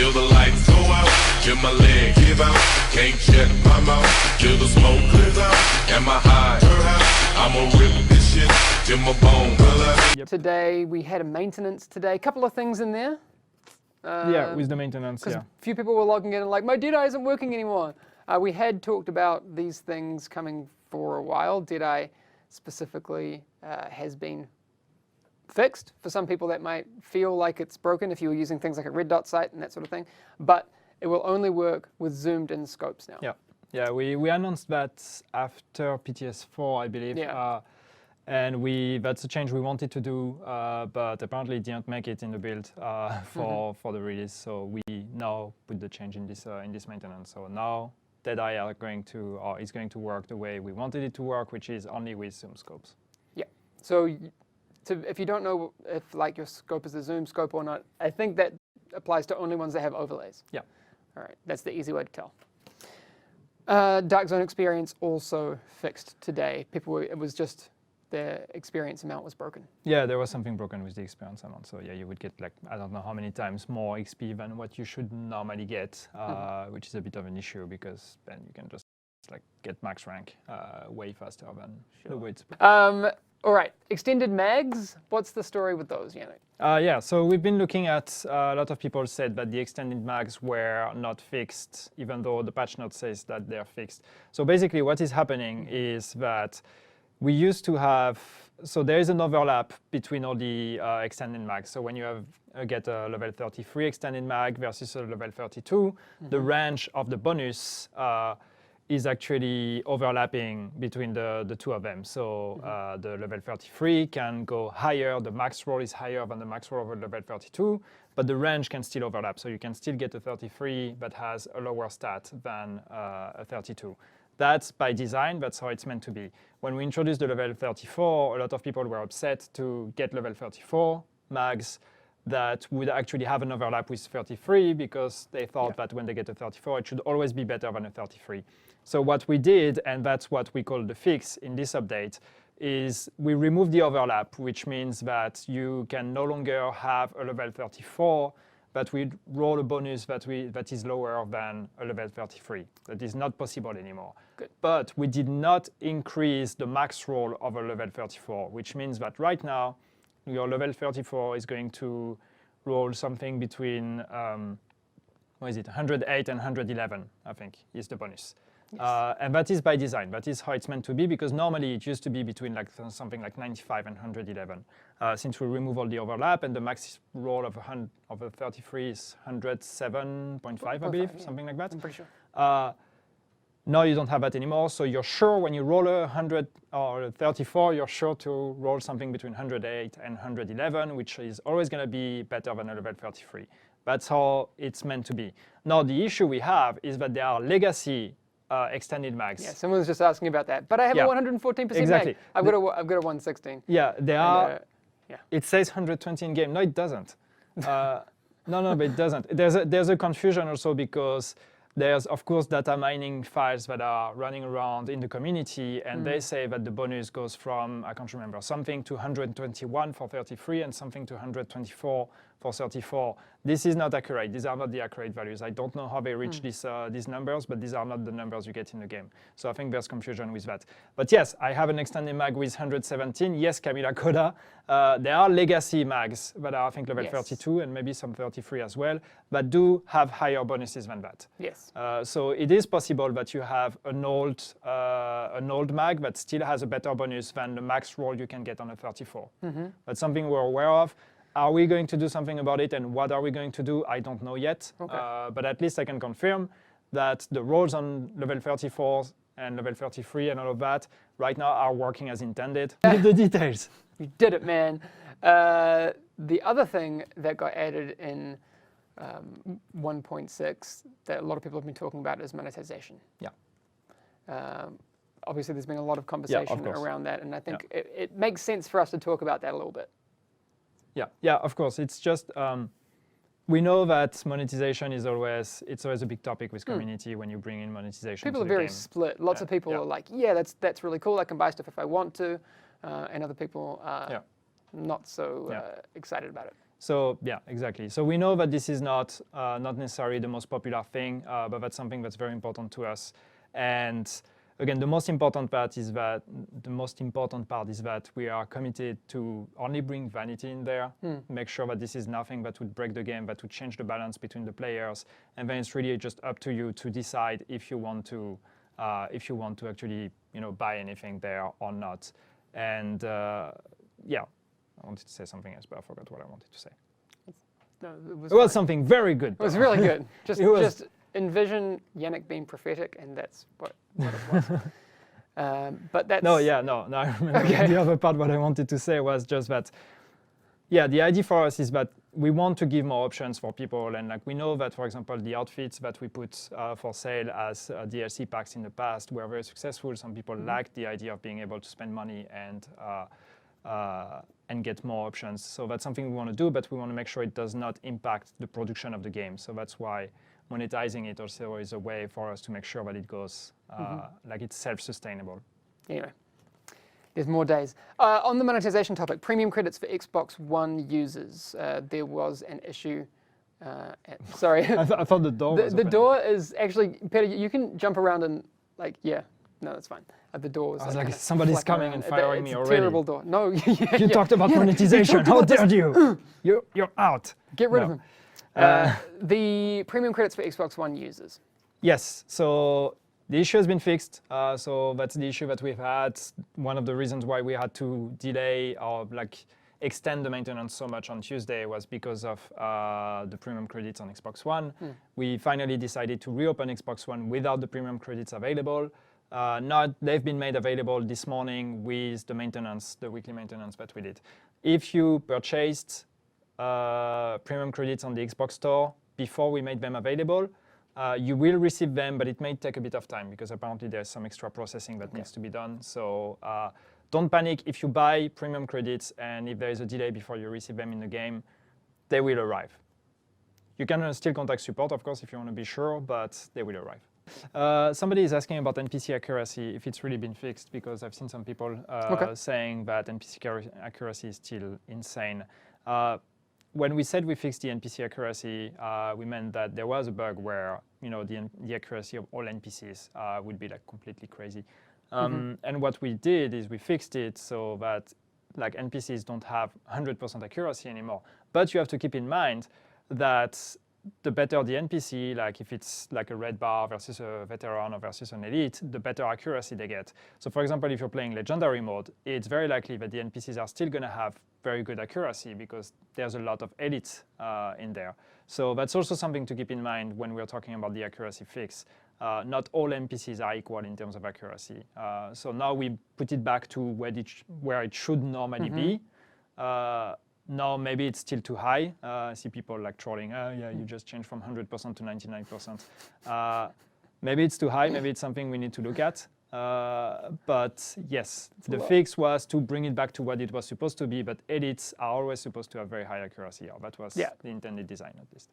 till the lights go out, till my leg give out, can't shut my mouth, till the smoke clears out, am I high, her high, I'ma rip this shit till my bone color. Today we had a maintenance today, a couple of things in there. Yeah, with the maintenance, yeah. A few people were logging in and like, my DEADEYE isn't working anymore. We had talked about these things coming for a while. DEADEYE specifically has been fixed. For some people that might feel like it's broken if you were using things like a red dot site and that sort of thing, but it will only work with zoomed in scopes now. Yeah, yeah. We announced that after PTS4, I believe. Yeah. And that's a change we wanted to do, but apparently didn't make it in the build for the release. So we now put the change in this maintenance. So now DEADEYE is going to work the way we wanted it to work, which is only with zoom scopes. Yeah. So if you don't know if like your scope is a zoom scope or not, I think that applies to only ones that have overlays. Yeah. All right. That's the easy way to tell. Dark zone experience also fixed today. It was just the experience amount was broken. Yeah, there was something broken with the experience amount. So yeah, you would get like, I don't know how many times more XP than what you should normally get, which is a bit of an issue because then you can just like get max rank way faster than the way it's... All right, extended mags. What's the story with those, Yannick? Yeah, so we've been looking at, a lot of people said that the extended mags were not fixed, even though the patch note says that they're fixed. So basically what is happening is that we used to have, so there is an overlap between all the extended mags. So when you get a level 33 extended mag versus a level 32, the range of the bonus is actually overlapping between the two of them. So the level 33 can go higher, the max roll is higher than the max roll of a level 32, but the range can still overlap. So you can still get a 33 that has a lower stat than a 32. That's by design, that's how it's meant to be. When we introduced the level 34, a lot of people were upset to get level 34 mags that would actually have an overlap with 33 because they thought that when they get a 34, it should always be better than a 33. So what we did, and that's what we call the fix in this update, is we removed the overlap, which means that you can no longer have a level 34 but we roll a bonus that is lower than a level 33. That is not possible anymore. Good. But we did not increase the max roll of a level 34, which means that right now, your level 34 is going to roll something between, 108 and 111, I think, is the bonus. Yes. And that is by design. That is how it's meant to be, because normally it used to be between like something like 95 and 111. Since we remove all the overlap, and the max roll of a 33 is 107.5, I believe, something like that. I'm pretty sure. Now you don't have that anymore, so you're sure when you roll a 100 or a 34, you're sure to roll something between 108 and 111, which is always going to be better than a level 33. That's how it's meant to be. Now the issue we have is that there are legacy extended mags. Yeah, someone was just asking about that. But I have a 114% exactly. mag. I've got a 116. Yeah, there are. Yeah. It says 120 in game. No, it doesn't. No, but it doesn't. There's a confusion also because there's, of course, data mining files that are running around in the community, and they say that the bonus goes from, I can't remember, something to 121 for 33 and something to 124 for 34. This is not accurate. These are not the accurate values. I don't know how they reach these numbers, but these are not the numbers you get in the game. So I think there's confusion with that. But yes, I have an extended mag with 117. Yes, Camila Coda. There are legacy mags that are, I think, level 32 and maybe some 33 as well, but do have higher bonuses than that. Yes. So it is possible that you have an old mag that still has a better bonus than the max roll you can get on a 34. That's something we're aware of. Are we going to do something about it, and what are we going to do? I don't know yet, but at least I can confirm that the rolls on level 34 and level 33 and all of that right now are working as intended. With the details. You did it, man. The other thing that got added in 1.6 that a lot of people have been talking about is monetization. Yeah. Obviously, there's been a lot of conversation around that, and I think it makes sense for us to talk about that a little bit. Yeah, of course. It's just we know that monetization is always a big topic with community when you bring in monetization. People are very split. Lots of people are like, yeah, that's really cool. I can buy stuff if I want to, and other people are not so excited about it. So yeah, exactly. So we know that this is not necessarily the most popular thing, but that's something that's very important to us. And again, the most important part is that we are committed to only bring vanity in there, make sure that this is nothing that would break the game, that would change the balance between the players, and then it's really just up to you to decide if you want to actually buy anything there or not. And yeah, I wanted to say something else, but I forgot what I wanted to say. No, it was something very good. It was really good. Just envision Yannick being prophetic, and that's what it was. But that's... No, I remember the other part. What I wanted to say was just that, yeah, the idea for us is that we want to give more options for people. And like we know that, for example, the outfits that we put for sale as DLC packs in the past were very successful. Some people liked the idea of being able to spend money and get more options. So that's something we want to do, but we want to make sure it does not impact the production of the game. So that's why monetizing it also is a way for us to make sure that it goes like it's self-sustainable. Anyway, there's more days. On the monetization topic, premium credits for Xbox One users. There was an issue. Sorry. I thought the door was the open. door is actually, Peter, you can jump around and no, that's fine. The door was I was like, somebody's coming and firing me already. It's a terrible door. No, you talked about monetization. How dare you? You're out. Get rid of him. The premium credits for Xbox One users. Yes, so the issue has been fixed. So that's the issue that we've had. One of the reasons why we had to delay or extend the maintenance so much on Tuesday was because of the premium credits on Xbox One. We finally decided to reopen Xbox One without the premium credits available. They've been made available this morning with the maintenance, the weekly maintenance that we did. If you purchased premium credits on the Xbox Store before we made them available, you will receive them, but it may take a bit of time because apparently there's some extra processing that needs to be done. So don't panic if you buy premium credits and if there is a delay before you receive them in the game, they will arrive. You can still contact support, of course, if you want to be sure, but they will arrive. Somebody is asking about NPC accuracy, if it's really been fixed, because I've seen some people saying that NPC accuracy is still insane. When we said we fixed the NPC accuracy, we meant that there was a bug where the accuracy of all NPCs would be completely crazy. And what we did is we fixed it so that NPCs don't have 100% accuracy anymore. But you have to keep in mind that the better the NPC, if it's a red bar versus a veteran or versus an elite, the better accuracy they get. So for example, if you're playing legendary mode, it's very likely that the NPCs are still going to have very good accuracy because there's a lot of elites in there. So that's also something to keep in mind when we're talking about the accuracy fix. Not all NPCs are equal in terms of accuracy. So now we put it back to where it should normally be. Now maybe it's still too high. I see people trolling, you just changed from 100% to 99%. Maybe it's too high, maybe it's something we need to look at. But yes, the fix was to bring it back to what it was supposed to be, but elites are always supposed to have very high accuracy. That was the intended design at least.